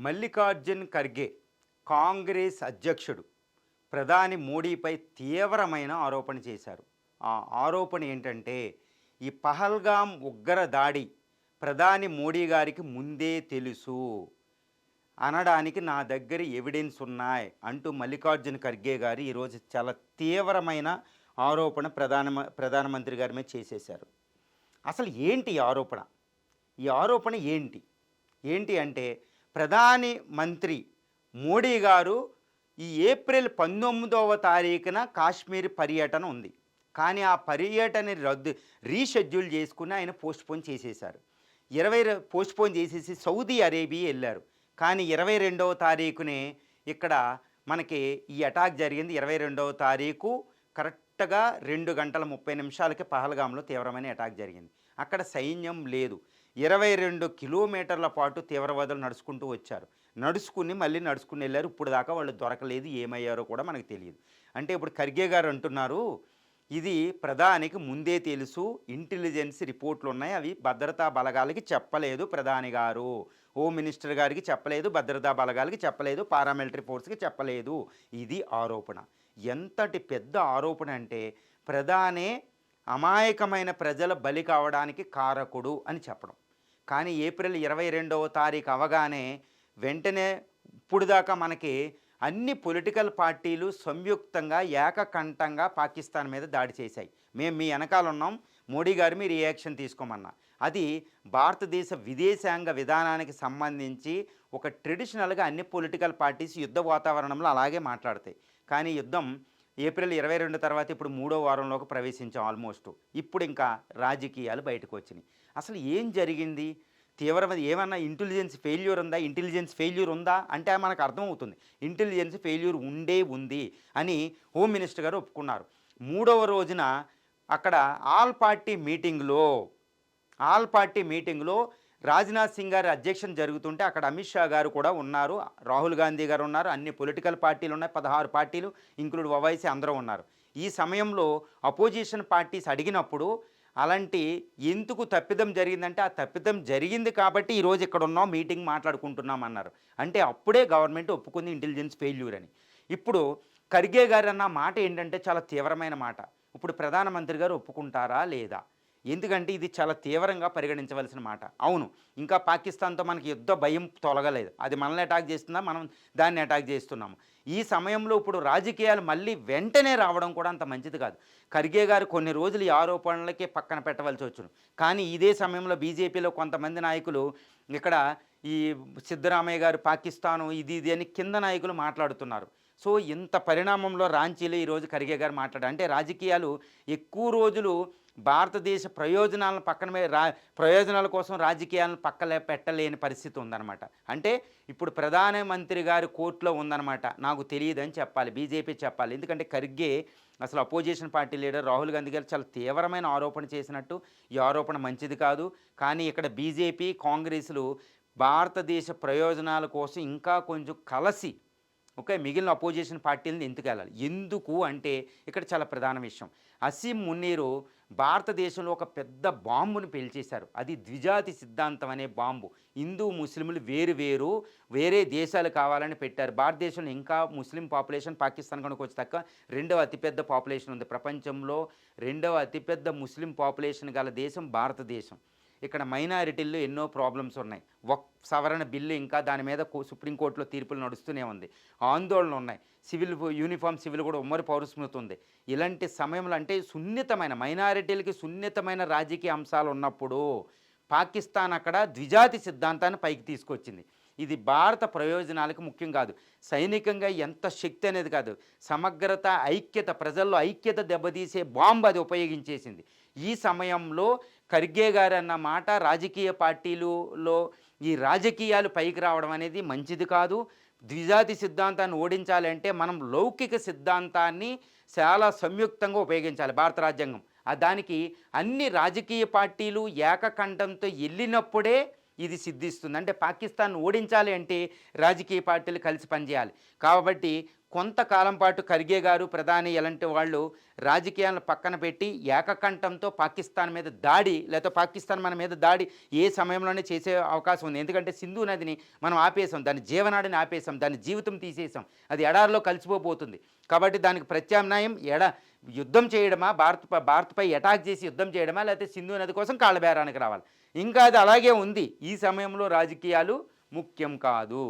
మల్లికార్జున్ ఖర్గే కాంగ్రెస్ అధ్యక్షుడు ప్రధాని మోడీపై తీవ్రమైన ఆరోపణ చేశారు. ఆ ఆరోపణ ఏంటంటే, ఈ పహల్గామ్ ఉగ్ర దాడి ప్రధాని మోడీ గారికి ముందే తెలుసు అనడానికి నా దగ్గర ఎవిడెన్స్ ఉన్నాయి అంటూ మల్లికార్జున్ ఖర్గే గారు ఈరోజు చాలా తీవ్రమైన ఆరోపణ ప్రధానమంత్రి గారి మీద చేసేశారు. అసలు ఏంటి ఈ ఆరోపణ? ఈ ఆరోపణ ఏంటి? ఏంటి అంటే, ప్రధాని మంత్రి మోడీ గారు ఈ ఏప్రిల్ 19వ తారీఖున కాశ్మీర్ పర్యటన ఉంది. కానీ ఆ పర్యటన రీషెడ్యూల్ చేసుకుని ఆయన పోస్ట్‌పోన్ చేసేశారు. పోస్ట్‌పోన్ చేసేసి సౌదీ అరేబియా వెళ్ళారు. కానీ 22వ తారీఖునే ఇక్కడ మనకి ఈ అటాక్ జరిగింది. 22వ తారీఖు కరెక్ట్‌గా 2 గంటల 30 నిమిషాలకి పహల్గామ్‌లో తీవ్రమైన అటాక్ జరిగింది. అక్కడ సైన్యం లేదు. 22 కిలోమీటర్ల పాటు తీవ్రవాదులు నడుచుకుంటూ వచ్చారు. మళ్ళీ నడుచుకుని వెళ్ళారు. ఇప్పుడు దాకా వాళ్ళు దొరకలేదు. ఏమయ్యారో కూడా మనకు తెలియదు. అంటే ఇప్పుడు ఖర్గే గారు అంటున్నారు, ఇది ప్రధానికి ముందే తెలుసు, ఇంటెలిజెన్స్ రిపోర్ట్లు ఉన్నాయి, అవి భద్రతా బలగాలకి చెప్పలేదు ప్రధాని గారు, హోమ్ మినిస్టర్ గారికి చెప్పలేదు, భద్రతా బలగాలకి చెప్పలేదు, పారామిలిటరీ ఫోర్స్కి చెప్పలేదు. ఇది ఆరోపణ. ఎంతటి పెద్ద ఆరోపణ అంటే, ప్రధానే అమాయకమైన ప్రజల బలి కావడానికి కారకుడు అని చెప్పడం. కానీ ఏప్రిల్ 22వ తారీఖు అవగానే వెంటనే ఇప్పుడు దాకా మనకి అన్ని పొలిటికల్ పార్టీలు సంయుక్తంగా ఏకకంఠంగా పాకిస్తాన్ మీద దాడి చేశాయి. మేము మీ వెనకాల ఉన్నాం, మోడీ గారు మీరు రియాక్షన్ తీసుకోమన్నా. అది భారతదేశ విదేశాంగ విధానానికి సంబంధించి ఒక ట్రెడిషనల్గా అన్ని పొలిటికల్ పార్టీస్ యుద్ధ వాతావరణంలో అలాగే మాట్లాడతాయి. కానీ యుద్ధం ఏప్రిల్ 22 తర్వాత ఇప్పుడు 3వ వారంలోకి ప్రవేశించాం ఆల్మోస్ట్. ఇప్పుడు ఇంకా రాజకీయాలు బయటకు వచ్చినాయి. అసలు ఏం జరిగింది? తీవ్రమైన ఏమన్నా ఇంటెలిజెన్స్ ఫెయిల్యూర్ ఉందా అంటే మనకు అర్థమవుతుంది. ఇంటెలిజెన్స్ ఫెయిల్యూర్ ఉంది అని హోమ్ మినిస్టర్ గారు ఒప్పుకున్నారు. 3వ రోజున అక్కడ ఆల్ పార్టీ మీటింగ్లో రాజ్నాథ్ సింగ్ గారి అధ్యక్షత జరుగుతుంటే అక్కడ అమిత్ షా గారు కూడా ఉన్నారు, రాహుల్ గాంధీ గారు ఉన్నారు, అన్ని పొలిటికల్ పార్టీలు ఉన్నాయి, 16 పార్టీలు ఇంక్లూడ్ ఓవైసీ అందరూ ఉన్నారు. ఈ సమయంలో అపోజిషన్ పార్టీస్ అడిగినప్పుడు అలాంటి ఎందుకు తప్పిదం జరిగిందంటే, ఆ తప్పిదం జరిగింది కాబట్టి ఈరోజు ఇక్కడ ఉన్నాం, మీటింగ్ మాట్లాడుకుంటున్నాం అన్నారు. అంటే అప్పుడే గవర్నమెంట్ ఒప్పుకుంది ఇంటెలిజెన్స్ ఫెయిల్యూర్ అని. ఇప్పుడు ఖర్గే గారు అన్న మాట ఏంటంటే చాలా తీవ్రమైన మాట. ఇప్పుడు ప్రధానమంత్రి గారు ఒప్పుకుంటారా లేదా? ఎందుకంటే ఇది చాలా తీవ్రంగా పరిగణించవలసిన మాట. అవును, ఇంకా పాకిస్తాన్తో మనకి యుద్ధ భయం తొలగలేదు. అది మనల్ని అటాక్ చేస్తుందా, మనం దాన్ని అటాక్ చేస్తున్నాము. ఈ సమయంలో ఇప్పుడు రాజకీయాలు మళ్ళీ వెంటనే రావడం కూడా అంత మంచిది కాదు. ఖర్గే గారు కొన్ని రోజులు ఈ ఆరోపణలకే పక్కన పెట్టవలసి వచ్చును. కానీ ఇదే సమయంలో బీజేపీలో కొంతమంది నాయకులు ఇక్కడ ఈ సిద్ధరామయ్య గారు పాకిస్తాను ఇది అని కింద నాయకులు మాట్లాడుతున్నారు. సో ఇంత పరిణామంలో రాంచీలో ఈరోజు ఖర్గే గారు మాట్లాడారు. అంటే రాజకీయాలు ఎక్కువ రోజులు భారతదేశ ప్రయోజనాల కోసం రాజకీయాలను పెట్టలేని పరిస్థితి ఉందన్నమాట. అంటే ఇప్పుడు ప్రధానమంత్రి గారు కోర్టులో ఉందన్నమాట. నాకు తెలియదని చెప్పాలి, బీజేపీ చెప్పాలి. ఎందుకంటే ఖర్గే అసలు opposition party leader Rahul Gandhi గారు చాలా తీవ్రమైన ఆరోపణ చేసినట్టు, ఈ ఆరోపణ మంచిది కాదు. కానీ ఇక్కడ బీజేపీ కాంగ్రెస్లు భారతదేశ ప్రయోజనాల కోసం ఇంకా కొంచెం కలిసి మిగిలిన అపోజిషన్ పార్టీలను ఎందుకు అంటే ఇక్కడ చాలా ప్రధాన విషయం. అసీం మున్నీరు భారతదేశంలో ఒక పెద్ద బాంబును పేల్చేశారు. అది ద్విజాతి సిద్ధాంతం అనే బాంబు. హిందూ ముస్లింలు వేరే దేశాలు కావాలని పెట్టారు. భారతదేశంలో ఇంకా ముస్లిం పాపులేషన్ పాకిస్తాన్ కనుక వచ్చి తక్కువ 2వ అతిపెద్ద పాపులేషన్ ఉంది. ప్రపంచంలో 2వ అతిపెద్ద ముస్లిం పాపులేషన్ గల దేశం భారతదేశం. ఇక్కడ మైనారిటీల్లో ఎన్నో ప్రాబ్లమ్స్ ఉన్నాయి. సవరణ బిల్లు ఇంకా దాని మీద సుప్రీంకోర్టులో తీర్పులు నడుస్తూనే ఉంది. ఆందోళనలు ఉన్నాయి. యూనిఫామ్ సివిల్ కూడా ఉమ్మడి పౌరస్మృతి ఉంది. ఇలాంటి సమయంలో అంటే మైనారిటీలకి సున్నితమైన రాజకీయ అంశాలు ఉన్నప్పుడు పాకిస్తాన్ అక్కడ ద్విజాతి సిద్ధాంతాన్ని పైకి తీసుకొచ్చింది. ఇది భారత ప్రయోజనాలకు ముఖ్యం కాదు. సైనికంగా ఎంత శక్తి అనేది కాదు, సమగ్రత, ఐక్యత, ప్రజల్లో ఐక్యత దెబ్బతీసే బాంబు అది ఉపయోగించేసింది. ఈ సమయంలో ఖర్గే గారు అన్న మాట రాజకీయ పార్టీలలో ఈ రాజకీయాలు పైకి రావడం అనేది మంచిది కాదు. ద్విజాతి సిద్ధాంతాన్ని ఓడించాలంటే మనం లౌకిక సిద్ధాంతాన్ని చాలా సంయుక్తంగా ఉపయోగించాలి. భారత రాజ్యాంగం దానికి అన్ని రాజకీయ పార్టీలు ఏకకంఠంతో వెళ్ళినప్పుడే ఇది సిద్ధిస్తుంది. అంటే పాకిస్తాన్ ఓడించాలి అంటే రాజకీయ పార్టీలు కలిసి పనిచేయాలి. కాబట్టి కొంతకాలం పాటు ఖర్గే గారు, ప్రధాని ఎలాంటి వాళ్ళు రాజకీయాలను పక్కన పెట్టి ఏకకంఠంతో పాకిస్తాన్ మీద దాడి, లేకపోతే పాకిస్తాన్ మన మీద దాడి ఏ సమయంలోనే చేసే అవకాశం ఉంది. ఎందుకంటే సింధు నదిని మనం ఆపేసాం, దాని జీవనాడిని ఆపేసాం, దాని జీవితం తీసేసాం, అది ఎడారిలో కలిసిపోబోతుంది. కాబట్టి దానికి ప్రత్యామ్నాయం యుద్ధం చేయడమా, భారత్పై అటాక్ చేసి యుద్ధం చేయడమా, లేకపోతే సింధు నది కోసం కాళ్ళబేరానికి రావాలి. ఇంకా అది అలాగే ఉంది. ఈ సమయంలో రాజకీయాలు ముఖ్యం కాదు.